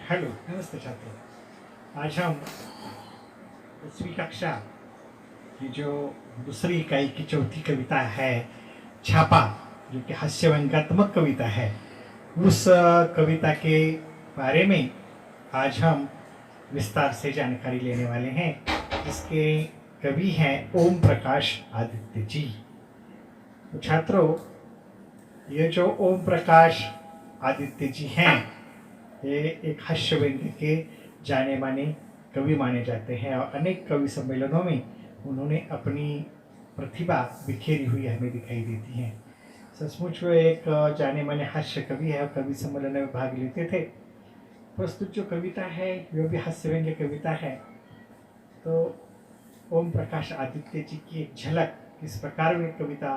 Hello, नमस्ते छात्रों। आज हम 10वीं कक्षा की जो दूसरी इकाई की चौथी कविता है छापा, जो कि हास्य व्यंग्यात्मक कविता है, उस कविता के बारे में आज हम विस्तार से जानकारी लेने वाले हैं। इसके कवि हैं ओम प्रकाश आदित्य जी। तो छात्रों, ये जो ओम प्रकाश आदित्य जी हैं, ये एक हास्य व्यंग्य के जाने माने कवि माने जाते हैं और अनेक कवि सम्मेलनों में उन्होंने अपनी प्रतिभा बिखेरी हुई हमें दिखाई देती है। सचमुच वो एक जाने माने हास्य कवि है और कवि सम्मेलन में भाग लेते थे। प्रस्तुत जो कविता है वो भी हास्य व्यंग्य कविता है। तो ओम प्रकाश आदित्य जी की एक झलक किस प्रकार वे कविता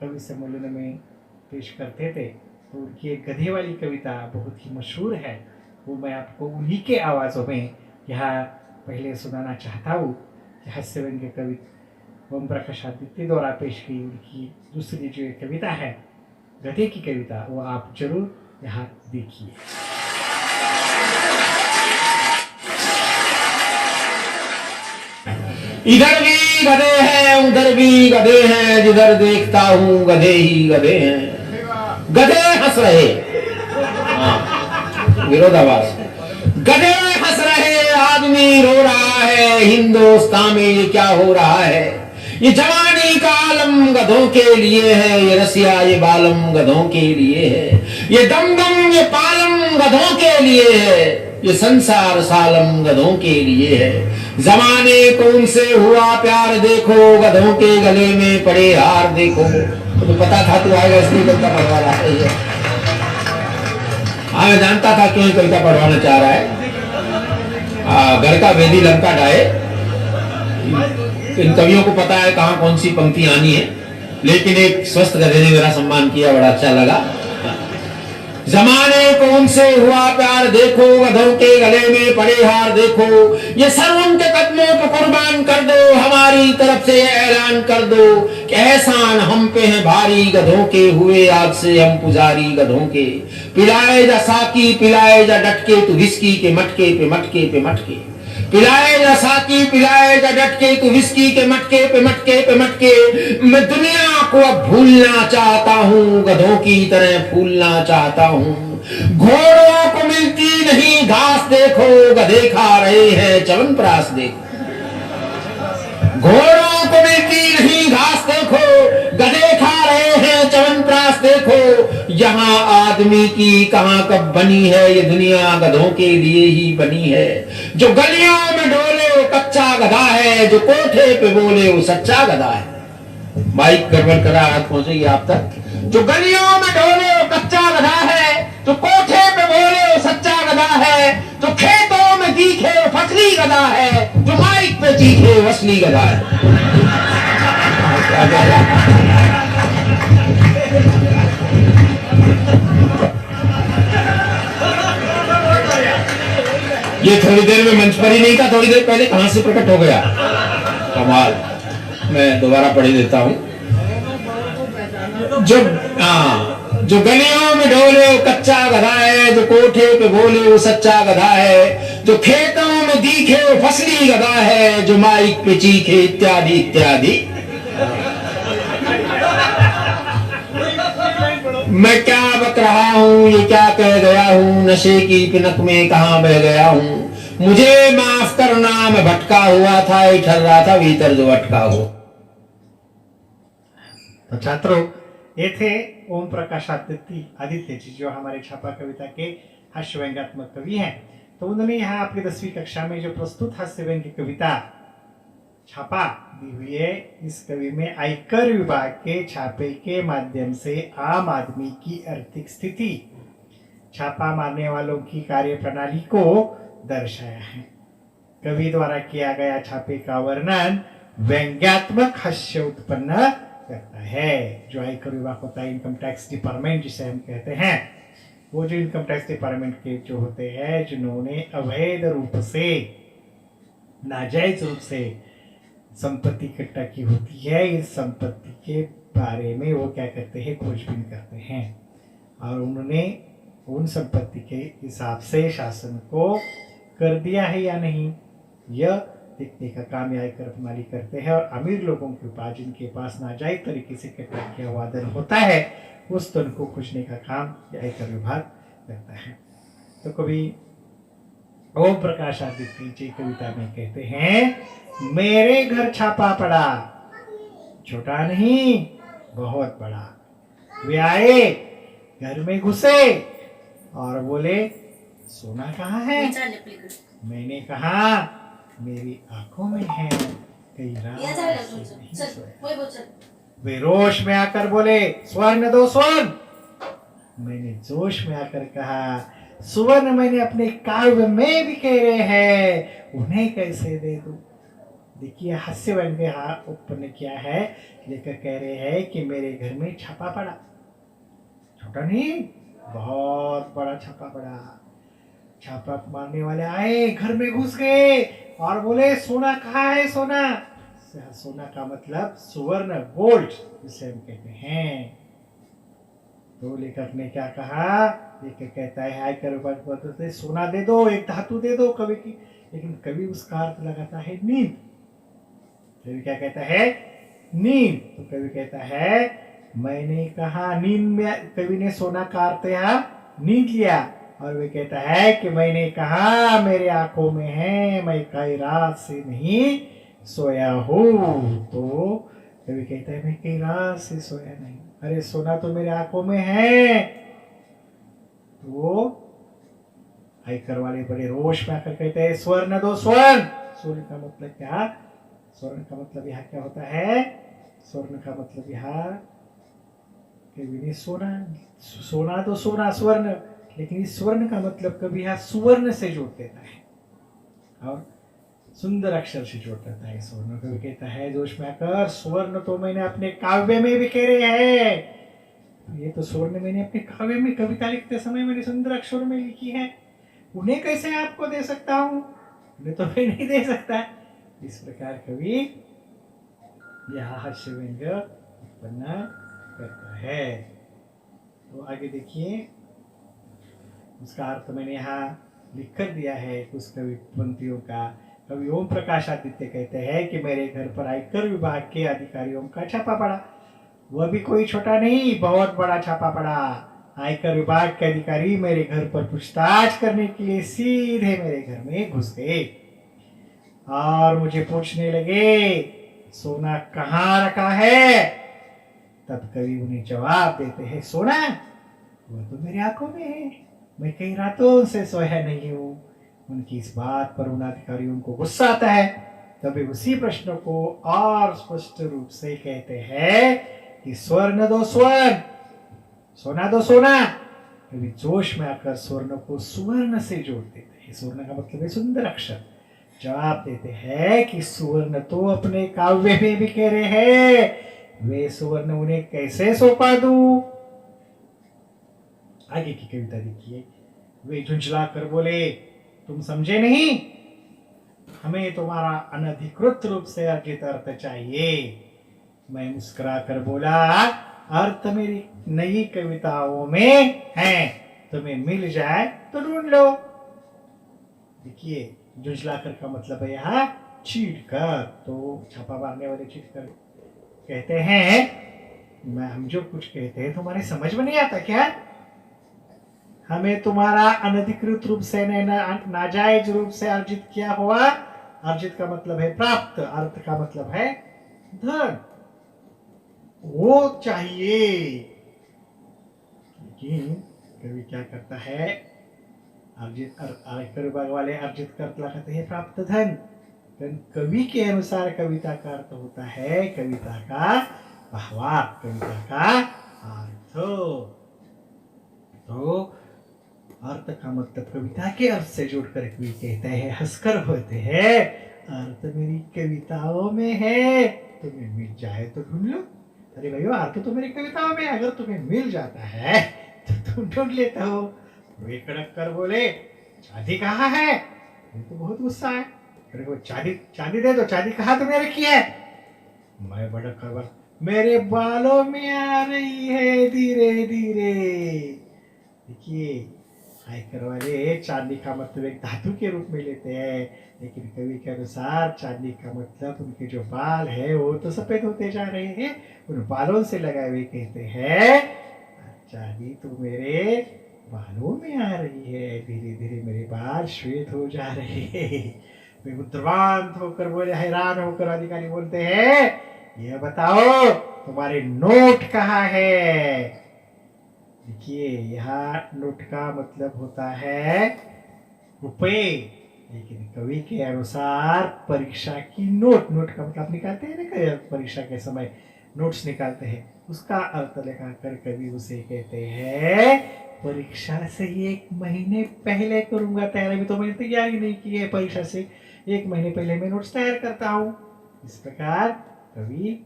कवि सम्मेलन में पेश करते थे, तो उनकी एक गधे वाली कविता बहुत ही मशहूर है। वो मैं आपको उन्हीं के आवाज़ों में यहाँ पहले सुनाना चाहता हूँ कि हास्य व्यंग्य कवि ओम प्रकाश आदित्य द्वारा पेश की उनकी दूसरी जो कविता है गधे की कविता, वो आप जरूर यहाँ देखिए। इधर भी गधे हैं, उधर भी गधे हैं, जिधर देखता हूँ गधे ही गधे हैं। गधे हंस रहे, हाँ, विरोधाभास। गधे हंस रहे, आदमी रो रहा है, हिंदुस्तान में ये क्या हो रहा है। ये जवानी का आलम गधों के लिए है, ये रसिया ये बालम गधों के लिए है, ये दमदम ये पालम गधों के लिए है, ये संसार सालम गधों के लिए है। जमाने को उनसे हुआ प्यार देखो, गधों के गले में पड़े हार देखो। तो पता था तू आएगा इसलिए कविता पढ़वा रहा है। हाँ, मैं जानता था क्यों कविता पढ़वाना चाह रहा है। घर का वेदी लंका डाए, इन कवियों को पता है कहाँ कौन सी पंक्ति आनी है, लेकिन एक स्वस्थ गधे ने मेरा सम्मान किया, बड़ा अच्छा लगा। जमाने को उनसे हुआ प्यार देखो, गधों के गले में पड़े हार देखो, ये सर उनके कदमों पर कुर्बान कर दो, हमारी तरफ से ऐलान कर दो कि एहसान हम पे है भारी, गधों के हुए आज से हम पुजारी गधों के। पिलाए जा साकी पिलाए जा डटके, तू विस्की के मटके पे मटके पे मटके। पिलाए जा साकी पिलाए जा डटके, तू विस्की के मटके पे मटके पे मटके। मैं दुनिया को अब भूलना चाहता हूँ, गधों की तरह फूलना चाहता हूँ। घोड़ों को मिलती नहीं घास देखो, गधे खा रहे हैं च्यवनप्राश देखो। घोड़ों को मिलती नहीं घास देखो, गधे खा रहे हैं च्यवनप्राश देखो। यहाँ आदमी की कहाँ कब बनी है, ये दुनिया गधों के लिए ही बनी है। जो गलियों में डोले वो कच्चा गधा है, जो कोठे पे बोले वो सच्चा गधा है। माइक गड़बड़ करा, हाथ पहुंचेगी आप तक। जो गलियों में डोले वो कच्चा गधा है, जो कोठे पे बोले वो सच्चा गधा है, जो खेतों में दिखे वो फसली गधा है, जो माइक पे चीखे वो असली गधा है। ये थोड़ी देर में मंच पर ही नहीं था, थोड़ी देर पहले कहां से प्रकट हो गया, कमाल। मैं दोबारा पढ़ देता हूं। जो गलियों में डोले वो कच्चा गधा है, जो कोठे पे बोले वो सच्चा गधा है, जो खेतों में दिखे वो फसली गधा है, जो माइक पे चीखे इत्यादि इत्यादि। मैं क्या बक रहा हूँ, ये क्या कह गया हूँ, नशे की पिनक में कहाँ बह गया हूँ। मुझे माफ करना, मैं भटका हुआ था, ये ठहर रहा था भीतर जो भटका हो। तो छात्रों, ये थे ओम प्रकाश आदित्य जी, जो हमारे छापा कविता के हास्य व्यंग्यात्मक कवि हैं। तो उन्होंने यहाँ अपनी 10वीं कक्षा में जो प्रस्तुत हास्य व्यंग्य कविता छापा दी हुई है, इस कवि में आयकर विभाग के छापे के माध्यम से आम आदमी की आर्थिक स्थिति, छापा मारने वालों की कार्य प्रणाली को दर्शाया है। कवि द्वारा किया गया छापे का वर्णन व्यंग्यात्मक हास्य उत्पन्न करता है। जो आयकर विभाग होता है, इनकम टैक्स डिपार्टमेंट जिसे हम कहते हैं, वो जो इनकम टैक्स डिपार्टमेंट के जो होते हैं, जिन्होंने अवैध रूप से, नाजायज रूप से संपत्ति इकट्ठा की होती है, इस संपत्ति के बारे में वो क्या करते हैं, खोजबीन करते हैं। और उन्होंने उन संपत्ति के हिसाब से शासन को कर दिया है या नहीं, यह देखने का काम ये आयकर प्रणाली करते हैं। और अमीर लोगों के पास जिनके पास नाजायज तरीके से कटवा किया हुआ धन होता है, उस धन को खोजने का काम ये आयकर विभाग करता है। तो कभी ओम प्रकाश आदित्य जी कविता में कहते हैं, मेरे घर छापा पड़ा, छोटा नहीं बहुत बड़ा। वे आए, घर में घुसे और बोले, सोना कहाँ है? मैंने कहा, मेरी आंखों में है, कई रात से नहीं सोया। वे रोश में आकर बोले, स्वर्ण दो स्वर्ण। मैंने जोश में आकर कहा, सुवर्ण मैंने अपने काव्य में बिखेरे हैं, उन्हें कैसे दे दूं? देखिए हास्य व्यंग्य उत्पन्न किया है। लेखक कह रहे हैं कि मेरे घर में छापा पड़ा, छोटा नहीं बहुत बड़ा छापा पड़ा। छापा मारने वाले आए, घर में घुस गए और बोले, सोना कहाँ है? सोना, सोना का मतलब सुवर्ण, गोल्ड जिसे हम कहते हैं। तो लेखक ने क्या कहा? लेखक कहता है, आयकर विभाग से सोना दे दो, एक धातु दे दो कवि की, लेकिन कवि उसका अर्थ लगाता है नींद। कवि क्या कहता है? नींद। तो कवि कहता है, मैंने कहा नींद में, कवि ने सोना का अर्थ यहाँ नींद लिया, और वे कहता है कि मैंने कहा मेरे आंखों में है, मैं कई रात से नहीं सोया हूँ। तो कवि कहता है, मैं कई रात से सोया नहीं। अरे सोना तो मेरे आंखों में है। तो आयकर वाले बड़े रोष में आकर कहते हैं, स्वर्ण दो स्वर्ण। स्वर्ण का मतलब क्या? स्वर्ण का मतलब यहाँ क्या होता है? स्वर्ण का मतलब यहाँ कभी नहीं सोना, सोना तो सोना स्वर्ण, लेकिन इस स्वर्ण का मतलब कभी यहाँ सुवर्ण से जोड़ देता है और सुंदर अक्षर से जोड़ देता है। स्वर्ण कभी कहता है जोश में आकर, स्वर्ण तो मैंने अपने काव्य में बिखेरे हैं। ये तो स्वर्ण मैंने अपने काव्य में, कविता लिखते समय मैंने सुंदर अक्षरों में लिखी है, उन्हें कैसे आपको दे सकता हूँ? उन्हें तो मैं नहीं दे सकता। इस प्रकार कवि यह हास्य व्यंग्य उत्पन्न करता है। तो आगे देखिए, उसका अर्थ मैंने यहाँ लिख कर दिया है कुछ कवि पंक्तियों का। कवि ओम प्रकाश आदित्य कहते हैं कि मेरे घर पर आयकर विभाग के अधिकारियों का छापा पड़ा, वह भी कोई छोटा नहीं बहुत बड़ा छापा पड़ा। आयकर विभाग के अधिकारी मेरे घर पर पूछताछ करने के लिए सीधे मेरे घर में घुस गए और मुझे पूछने लगे, सोना कहाँ रखा है? तब कवि उन्हें जवाब देते हैं, सोना वह तो मेरी आंखों में है, मैं कई रातों से सोया नहीं हूँ। उनकी इस बात पर उन अधिकारियों को गुस्सा आता है। तभी उसी प्रश्न को और स्पष्ट रूप से कहते हैं कि स्वर्ण दो स्वर्ण, सोना दो सोना। कभी जोश में आकर स्वर्ण को सुवर्ण से जोड़ देते हैं। स्वर्ण का मतलब है सुंदर अक्षर। जवाब देते हैं कि सुवर्ण तो अपने काव्य में बिखेरे हैं, वे सुवर्ण उन्हें कैसे सौंपा दूं? आगे की कविता देखिए। वे झुंझला कर बोले, तुम समझे नहीं, हमें तुम्हारा अनधिकृत रूप से अर्जित अर्थ चाहिए। मैं मुस्कुरा कर बोला, अर्थ मेरी नई कविताओं में है, तुम्हें मिल जाए तो ढूंढ लो। देखिए, झुंझला कर का मतलब है यहाँ चीट कर। तो छापा मारने वाले चीट कर कहते हैं, मैं हम जो कुछ कहते हैं तुम्हारे समझ में नहीं आता क्या? हमें तुम्हारा अनधिकृत रूप से नाजायज रूप से अर्जित किया हुआ, अर्जित का मतलब है प्राप्त, अर्थ का मतलब है धन, वो चाहिए। लेकिन कवि क्या करता है? अर्जित आयकर विभाग वाले अर्जित कर लगाते हैं प्राप्त धन। कवि के अनुसार कविता का अर्थ होता है कविता का भावार्थ, कविता का अर्थ। तो अर्थ का मतलब कविता के अर्थ से जोड़कर कवि कहते हैं, हंसकर होते हैं, अर्थ मेरी कविताओं में है, तुम्हें मिल जाए तो ढूंढ लो। अरे भैया, अर्थ तो मेरी कविताओं में, अगर तुम्हें मिल जाता है तो तुम ढूंढ लेते हो। वे कड़क कर बोले, चांदी कहाँ है? ये तो बहुत गुस्सा है। अरे वो चांदी दे दो, चांदी कहाँ तुमने रखी है? मैं भड़क कर बोला, मेरे बालों में आ रही है धीरे धीरे। देखिए, आयकर वाले चांदी का मतलब एक धातु के रूप में लेते हैं, लेकिन कवि के अनुसार चांदी का मतलब उनके जो बाल है वो तो सफेद होते जा रहे हैं, उन बालों से लगाए हुए कहते हैं चांदी तो मेरे बालों में आ रही है, धीरे धीरे मेरे बाल श्वेत हो जा रहे हैं। वे उद्रवांत होकर बोले, हैरान होकर अधिकारी बोलते हैं यह बताओ तुम्हारे नोट कहाँ है। देखिए यहाँ नोट का मतलब होता है रुपए, लेकिन कवि के अनुसार परीक्षा की नोट, नोट का मतलब निकालते हैं ना परीक्षा के समय नोट्स निकालते हैं, उसका अर्थ लगाकर कवि उसे कहते हैं परीक्षा से 1 महीने पहले करूंगा तैयारी, अभी तो मैंने तैयारी नहीं की है, परीक्षा से 1 महीने पहले मैं नोट्स तैयार करता हूँ। इस प्रकार कवि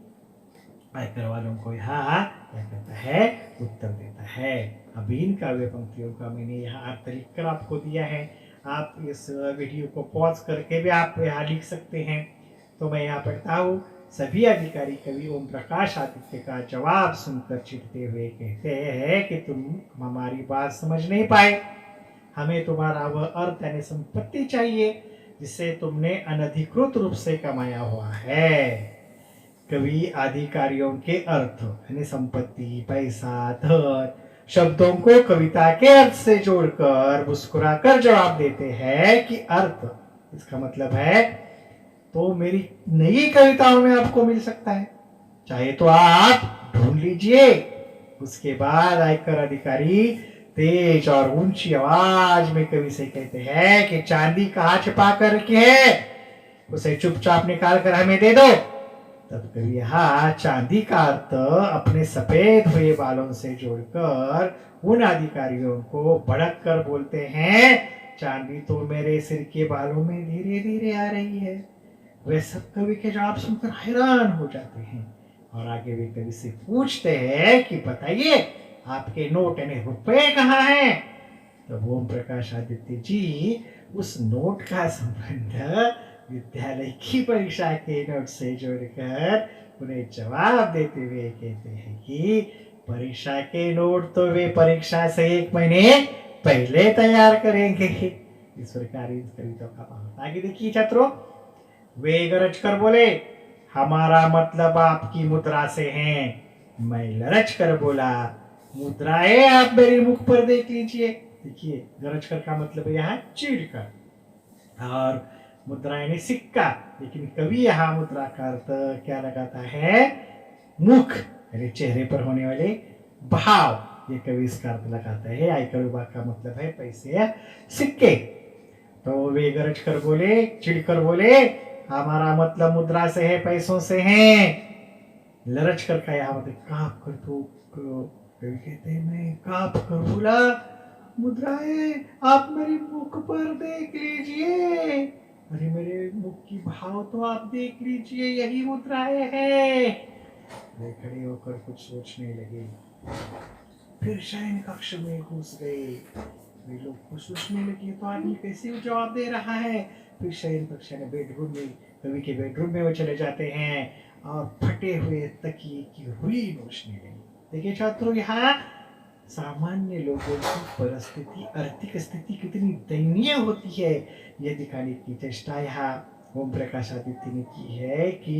आयकर वालों को यहाँ क्या कहता है, उत्तर देता है। अभी इन काव्य पंक्तियों का मैंने यहाँ अर्थ लिख कर आपको दिया है, आप इस वीडियो को पॉज करके भी आप यहाँ लिख सकते हैं। तो मैं यहाँ पढ़ता हूँ। सभी अधिकारी कवि ओम प्रकाश आदित्य का जवाब सुनकर चिढ़ते हुए कहते हैं कि तुम हमारी बात समझ नहीं पाए, हमें तुम्हारा वह अर्थ यानी संपत्ति चाहिए जिसे तुमने अनधिकृत रूप से कमाया हुआ है। कवि अधिकारियों के अर्थ यानी संपत्ति, पैसा, धन शब्दों को कविता के अर्थ से जोड़कर मुस्कुराकर जवाब देते हैं कि अर्थ इसका मतलब है तो मेरी नई कविताओं में आपको मिल सकता है, चाहे तो आप ढूंढ लीजिए। उसके बाद आयकर अधिकारी तेज और ऊंची आवाज में कवि से कहते हैं कि चांदी कहाँ छिपा कर रखी है, उसे चुपचाप निकाल कर हमें दे दो। तब कवि यहाँ चांदी का अर्थ अपने सफेद हुए बालों से जोड़कर उन अधिकारियों को भड़क कर बोलते हैं चांदी तो मेरे सिर के बालों में धीरे धीरे आ रही है। वे सब कवि के जवाब सुनकर हैरान हो जाते हैं और आगे वे कवि से पूछते हैं कि बताइए आपके नोट यानी रुपए कहाँ हैं। तब ओम प्रकाश आदित्य जी उस नोट का संबंध विद्यालय की परीक्षा के नोट से जोड़कर उन्हें जवाब देते हुए कहते हैं कि परीक्षा के नोट तो वे परीक्षा से 1 महीने पहले तैयार करेंगे। इस प्रकार इस कविता का भाव आगे देखिए छात्रों। वे गरज कर बोले हमारा मतलब आपकी मुद्रा से है। मैं लरज कर बोला मुद्राएं आप मेरे मुख पर देख लीजिए। देखिए गरज कर का मतलब है यहाँ चिढ़ कर, और मुद्रा यानी सिक्का, लेकिन कवि यहाँ मुद्रा का अर्थ क्या लगाता है, मुख यानी चेहरे पर होने वाले भाव, ये कवि इसका अर्थ लगाता है। आयकर विभाग का मतलब है पैसे या सिक्के। तो वे गरज कर बोले, चिढ़ कर बोले हमारा मतलब मुद्रा से है, पैसों से है। लरज कर का यहाँ मतलब कांप कर, तो कवि कहते हैं मैं कांप कर बोला मुद्राएं आप मेरे मुख पर देख लीजिए, अरे मेरे मुख की भाव तो आप देख लीजिए, यही मुद्राएं हैं। वे खड़े होकर कुछ सोचने लगे, फिर शयन कक्ष में घुस गए। वे लोग कुछ सोचने लगे तो आदमी कैसे जवाब दे रहा है। फिर शयन कक्ष में बेडरूम में, कवि के बेडरूम में वो चले जाते हैं और फटे हुए तकिए की रुई नोचने लगे। देखिए छात्रों यहाँ सामान्य लोगों की परिस्थिति, आर्थिक स्थिति कितनी दयनीय होती है यह दिखाने की चेष्टा यहाँ ओम प्रकाश आदित्य ने की है कि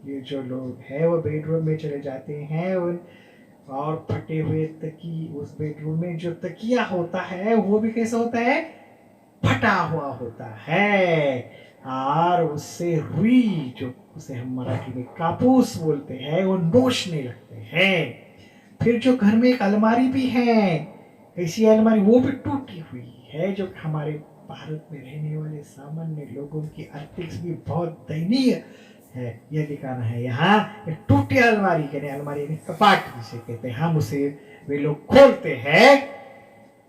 ये जो लोग हैं वो बेडरूम में चले जाते हैं और फटे हुए तकी, उस बेडरूम में जो तकिया होता है वो भी कैसा होता है, फटा हुआ होता है, और उससे रुई जो उसे हम मराठी में कापूस बोलते हैं वो नोचने लगते हैं। फिर जो घर में एक अलमारी भी है, ऐसी अलमारी वो भी टूटी हुई है, जो हमारे भारत में रहने वाले सामान्य लोगों की आर्थिक स्थिति बहुत दयनीय है यह दिखाना है। यहाँ टूटी अलमारी यानी अलमारी यानी कपाट जिसे कहते हैं, हम उसे वे लोग खोलते हैं।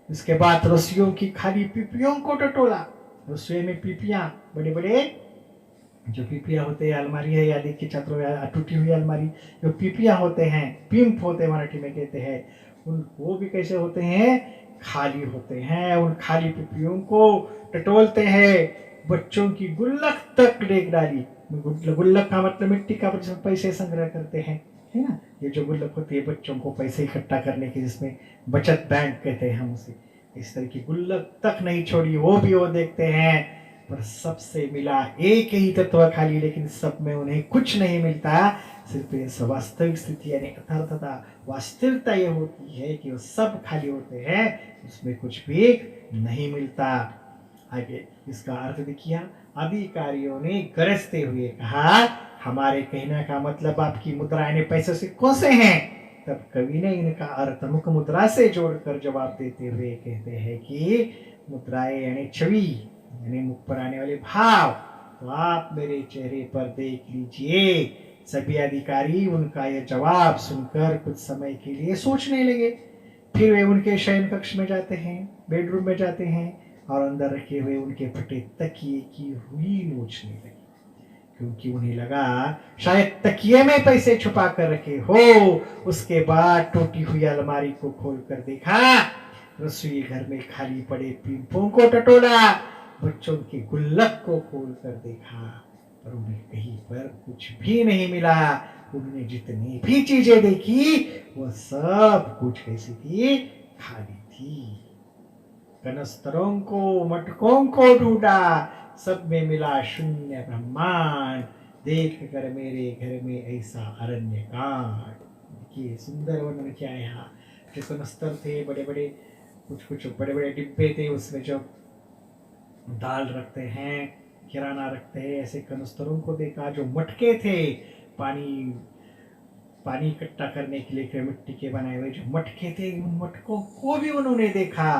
उसके बाद रस्सियों की खाली पीपियों को टटोला। रसोई में पीपियां, बड़े बड़े जो पीपियां होते हैं, अलमारी है या देखिए छात्रों टूटी हुई अलमारी, जो पीपियां होते हैं, पिंप होते हैं मराठी में कहते हैं, उन वो भी कैसे होते हैं, खाली होते हैं। उन खाली पीपियों को टटोलते हैं। बच्चों की गुल्लक तक देख डाली। गुल्लक का मतलब मिट्टी का, जिसमें पैसे संग्रह करते हैं, है ना। ये जो गुल्लक होती है बच्चों को पैसे इकट्ठा करने की, जिसमें बचत बैंक कहते हैं हम उसे, इस तरह की गुल्लक तक नहीं छोड़ी, वो भी वो देखते हैं, पर सबसे मिला एक ही तत्व खाली, लेकिन सब में उन्हें कुछ नहीं मिलता। सिर्फ ये वास्तविक स्थिति यानी यथार्थता, वास्तविकता ये होती है कि वो सब खाली होते हैं, उसमें कुछ भी नहीं मिलता। आगे इसका अर्थ देखिए, अधिकारियों ने गरजते हुए कहा, हमारे कहने का मतलब आपकी मुद्रा यानी पैसे से कौसे हैं। तब कवि ने इनका अर्थ मुख मुद्रा से जोड़कर जवाब देते हुए कहते हैं कि मुद्राएं यानी छवि यानी मुख पर आने वाले भाव, तो आप मेरे चेहरे पर देख लीजिए। सभी अधिकारी उनका यह जवाब सुनकर कुछ समय के लिए सोचने लगे। फिर वे उनके शयन कक्ष में जाते हैं, बेडरूम में जाते हैं और अंदर रखे हुए उनके फटे तकिए की रुई नोचने लगे, क्योंकि उन्हें लगा शायद तकिए में पैसे छुपा कर रखे हो। उसके बाद टूटी हुई अलमारी को खोलकर देखा, रसोई घर में खाली पड़े पीपों को टटोला, बच्चों के गुल्लक को खोल कर देखा, पर उन्हें कहीं पर कुछ भी नहीं मिला। उन्होंने जितनी भी चीजें देखी वह सब कुछ कैसी थी, खाली थी। कनस्तरों को मटकों को ढूंढा, सब में मिला शून्य ब्रह्मांड। देख कर मेरे घर में ऐसा अरण्य कांड। देखिए सुंदर वर्णन किया है यहाँ। जो कनस्तर थे बड़े बड़े, कुछ कुछ बड़े बड़े डिब्बे थे, उसमें जो दाल रखते हैं, किराना रखते हैं, ऐसे कनस्तरों को देखा। जो मटके थे पानी इकट्ठा करने के लिए मिट्टी के बनाए हुए जो मटके थे, उन मटकों को भी उन्होंने देखा।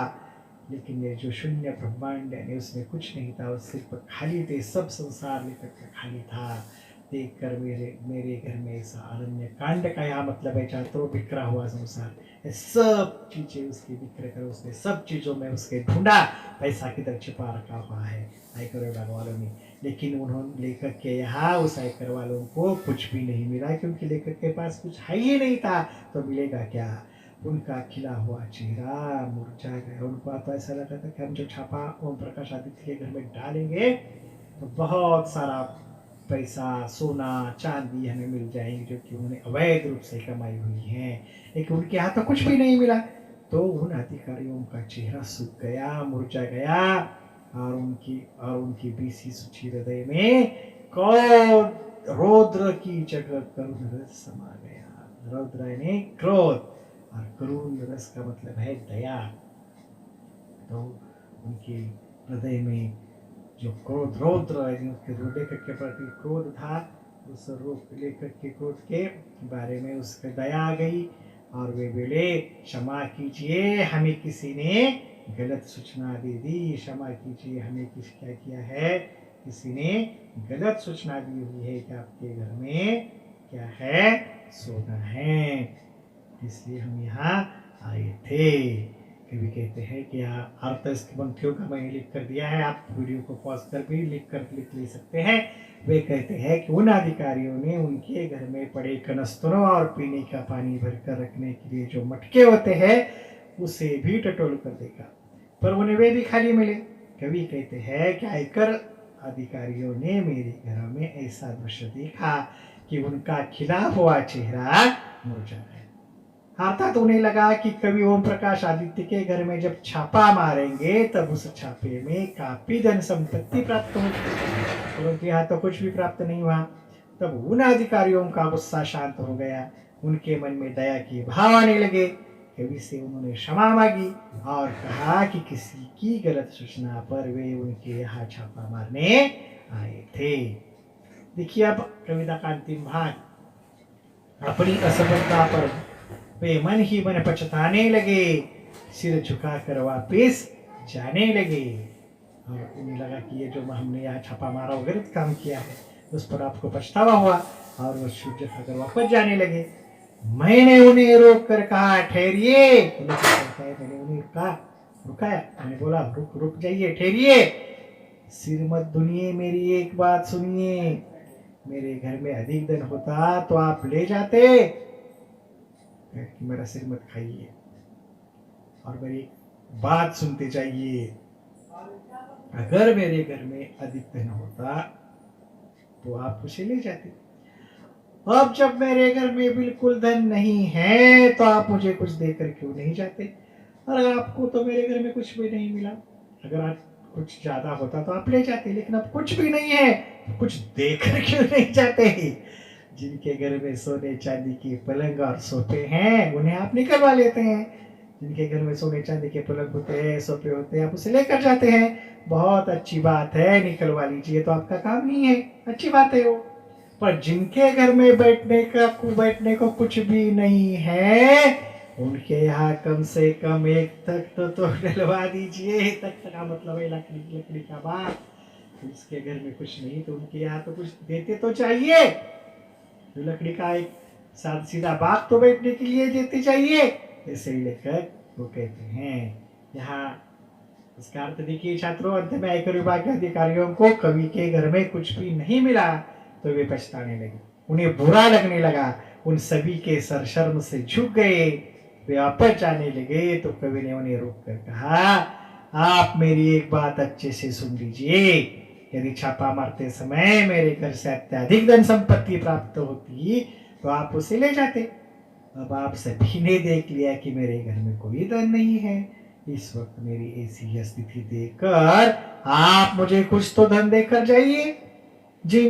लेकिन ये जो शून्य ब्रह्मांड है उसमें कुछ नहीं था, वो सिर्फ खाली थे, सब संसार लेकर के खाली था। देखकर मेरे घर में ऐसा अरण्य कांड का यहाँ मतलब है, चारों बिखरा हुआ संसार, ये सब चीजें उसके बिखरे कर उसने सब चीजों में उसके ढूंढा, पैसा किधर छिपा रखा हुआ है आयकर विभाग वालों ने। लेकिन उन्होंने लेखक के यहाँ उस आयकर वालों को कुछ भी नहीं मिला, क्योंकि लेखक के पास कुछ है ही नहीं था, तो मिलेगा क्या। उनका खिला हुआ चेहरा मुरझा गया। उनको तो ऐसा लगा था कि हम जो छापा ओम प्रकाश आदित्य के घर में डालेंगे तो बहुत सारा पैसा, सोना, चांदी हमें मिल जाएंगे, जो कि उन्होंने अवैध रूप से कमाई हुई है। लेकिन उनके यहाँ तो कुछ भी नहीं मिला। तो उन अधिकारियों का चेहरा सूख गया, मुरझा गया, और उनकी बीसी सुची हृदय में क्रोध, रौद्र की जगह करुण रस समा गया। रौद्र यानी क्रोध, और करुण रस का मतलब है दया। तो उनके हृदय में जो क्रोध, रौद्र लेखक के प्रति क्रोध था, उस लेखक के क्रोध के बारे में उसका दया आ गई, और वे बोले, क्षमा कीजिए, हमें किसी ने गलत सूचना दे दी। क्षमा कीजिए, हमें क्या किया है, किसी ने गलत सूचना दी हुई है कि आपके घर में क्या है, सोना है, इसलिए हम यहाँ आए थे। कभी कहते हैं कि यहाँ अर्थ इसकी पंक्तियों का मैंने लिख कर दिया है, आप वीडियो को पॉज कर भी लिख ले सकते हैं। वे कहते हैं कि उन अधिकारियों ने उनके घर में पड़े कनस्तरों और पीने का पानी भरकर रखने के लिए जो मटके होते हैं उसे भी टटोल कर देखा, पर उन्हें वे भी खाली मिले। कवि कहते हैं कि आयकर अधिकारियों ने मेरे घर में ऐसा दृश्य देखा कि उनका खिला हुआ चेहरा मुरझा गया। अर्थात उन्हें लगा कि कवि ओम प्रकाश आदित्य के घर में जब छापा मारेंगे तब उस छापे में काफी धन संपत्ति प्राप्त होगी, परंतु यहाँ तो कुछ भी प्राप्त नहीं हुआ। तब उन अधिकारियों का गुस्सा शांत हो गया, उनके मन में दया के भाव आने लगे। कवि से उन्होंने क्षमा मांगी और कहा कि किसी की गलत सूचना पर वे उनके यहाँ छापा मारने आए थे। देखिए अब कविता का अंतिम भाग, अपनी असफलता पर वे मन ही मन पछताने लगे, सिर झुकाकर वापस जाने लगे, और उन्हें लगा कि ये जो हमने यहाँ छापा मारा गलत काम किया है, उस पर आपको पछतावा हुआ, और वो सिर झुकाकर वापस जाने लगे। मैंने उन्हें रोक कर कहा, ठहरिए। मैंने उन्हें रुकाया, मैंने बोला रुक जाइए, ठहरिए, सिर मत धुनिए, मेरी एक बात सुनिए। मेरे घर में अधिक धन होता तो आप ले जाते, कि मेरा सिर मत खाइए और मेरी बात सुनते जाइए। अगर मेरे घर में अधिक धन होता तो आप उसे ले जाते। अब जब मेरे घर में बिल्कुल धन नहीं है तो आप मुझे कुछ देकर क्यों नहीं जाते। और आपको तो मेरे घर में कुछ भी नहीं मिला। अगर आज कुछ ज्यादा होता तो आप ले जाते, लेकिन अब कुछ भी नहीं है, कुछ देकर क्यों नहीं जाते? जिनके घर में सोने चांदी के पलंग और सोफे हैं उन्हें आप निकलवा लेते हैं। जिनके घर में सोने चांदी के पलंग होते हैं, सोफे होते हैं, आप उसे लेकर जाते हैं। बहुत अच्छी बात है, निकलवा लीजिए, तो आपका काम ही है, अच्छी बात है वो। पर जिनके घर में बैठने को कुछ भी नहीं है, उनके यहाँ कम से कम एक तख्त तो डलवा दीजिए। तख्त का मतलब है लकड़ी, लकड़ी का बात। जिसके घर में कुछ नहीं तो उनके यहाँ तो कुछ देते तो चाहिए। जो लकड़ी का एक सादा सीधा बाग तो बैठने के लिए देते चाहिए, ऐसे ही लेकर वो कहते हैं। यहाँ इसका अर्थ देखिए छात्रों, अंत में आयकर विभाग के अधिकारियों को कवि के घर में कुछ भी नहीं मिला तो वे पछताने लगे, उन्हें बुरा लगने लगा। उन सभी के सर शर्म से झुक गए, वे वापस जाने लगे। तो कवि ने उन्हें रोक कर कहा, आप मेरी एक बात अच्छे से सुन लीजिए। यदि छापा मारते समय मेरे घर से अत्यधिक धन संपत्ति प्राप्त होती तो आप उसे ले जाते। अब आप सभी ने देख लिया कि मेरे घर में कोई धन नहीं है। इस वक्त मेरी ऐसी स्थिति देखकर आप मुझे कुछ तो धन देकर जाइए। जी।